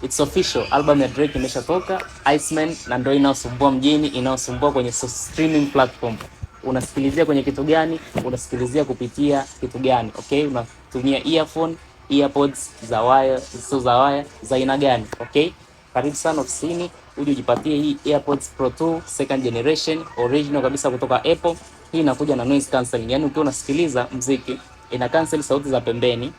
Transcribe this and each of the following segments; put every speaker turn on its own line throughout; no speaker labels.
It's official, album ya Drake imeshatoka, Iceman, na ndio inaosumbua mjini, inaosumbua kwenye streaming platform. Unasikilizia kwenye kitu gani? Unasikilizia kupitia kitu gani? Okay, unatumia earphone, earpods za wire, sio za wire, za aina gani? Okay, karibu sana ofisini uje ujipatie hii AirPods Pro 2 second generation original kabisa kutoka Apple. Hii inakuja na noise cancelling, yani ukiwa unasikiliza muziki ina cancel sauti za pembeni,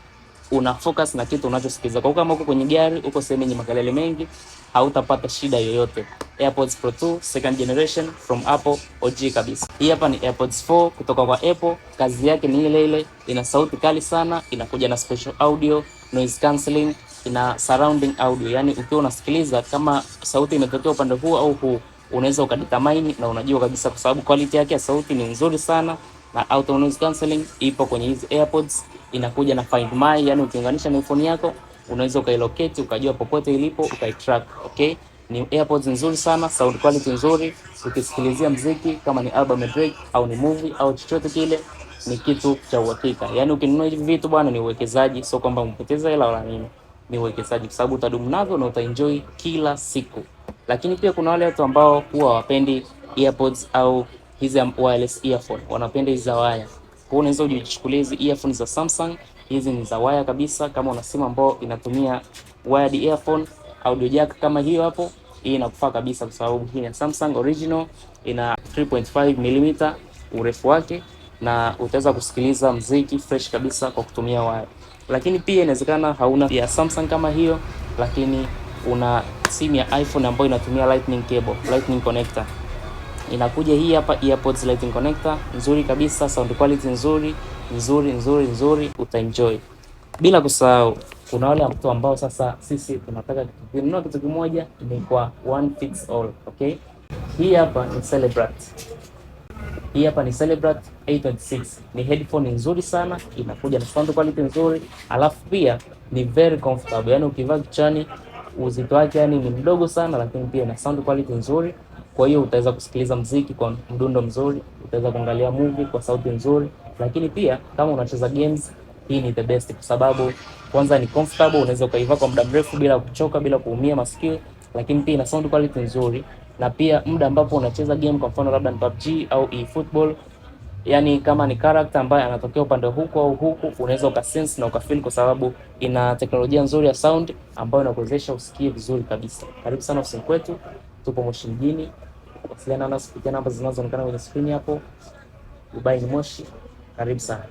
una focus na kitu unachosikiliza. Kwa kama uko kwenye gari, uko sehemu yenye makelele mengi, hautapata shida yoyote. AirPods Pro 2 second generation from Apple, OG kabisa. Hii hapa ni AirPods 4 kutoka kwa Apple. Kazi yake ni ile ile, ina sauti kali sana, inakuja na special audio, noise cancelling, ina surrounding audio. Yani ukiwa unasikiliza kama sauti imetokea upande huu au huu, unaweza ukadetermine na unajua kabisa, kwa sababu quality yake ya sauti ni nzuri sana, na auto noise cancelling ipo kwenye hizi AirPods. Inakuja na Find My, yani ukiunganisha na phone yako unaweza ukailocate ukajua popote ilipo ukaitrack. Okay, ni AirPods nzuri sana, sound quality nzuri. Ukisikilizia muziki kama ni album ya Drake au ni movie au chochote kile, ni kitu cha uhakika. Yani ukinunua hivi vitu bwana, ni uwekezaji, sio kwamba umpoteza hela wala nini, ni uwekezaji kwa sababu utadumu navyo na utaenjoy kila siku. Lakini pia kuna wale watu ambao huwa wapendi AirPods au hizi wireless earphone, wanapenda hizi za wire. Kwa unaweza ujichukulia hizi earphones za Samsung, hizi ni za wire kabisa. Kama una simu ambayo inatumia wired earphone, audio jack kama hiyo hapo, hii inakufaa kabisa kwa sababu hii ni Samsung original, ina 3.5 mm urefu wake, na utaweza kusikiliza muziki fresh kabisa kwa kutumia wire. Lakini pia inawezekana hauna ya Samsung kama hiyo, lakini una simu ya iPhone ambayo inatumia lightning cable, lightning connector. Inakuja hii hapa AirPods lightning connector nzuri kabisa, sound quality nzuri nzuri nzuri nzuri, utaenjoy. Bila kusahau kuna wale watu ambao sasa sisi tunataka kununua kitu kimoja, ni kwa one fits all. Okay, hii hapa ni Celebrate. Hii hapa ni Celebrate 826. Ni headphone nzuri sana, inakuja na sound quality nzuri, alafu pia ni very comfortable. Yani ukivaa kichwani uzito wake yani ni mdogo sana, lakini pia na sound quality nzuri. Kwa hiyo utaweza kusikiliza muziki kwa mdundo mzuri, utaweza kuangalia movie kwa sauti nzuri, lakini pia kama unacheza games, hii ni the best kwa sababu kwanza ni comfortable, unaweza ukaivaa kwa muda mrefu bila kuchoka, bila kuumia masikio, lakini pia ina sound quality nzuri. Na pia muda ambapo unacheza game, kwa mfano labda ni PUBG au eFootball, yani kama ni character ambaye anatokea upande huku au huku, unaweza ukasense na ukafeel kwa sababu ina teknolojia nzuri ya sound ambayo inakuwezesha usikie vizuri kabisa. Karibu sana ofisini kwetu, tupo Moshi mjini. Wasiliana nasi kupitia namba zinazoonekana kwenye screen hapo. Dubai ni Moshi. Karibu sana.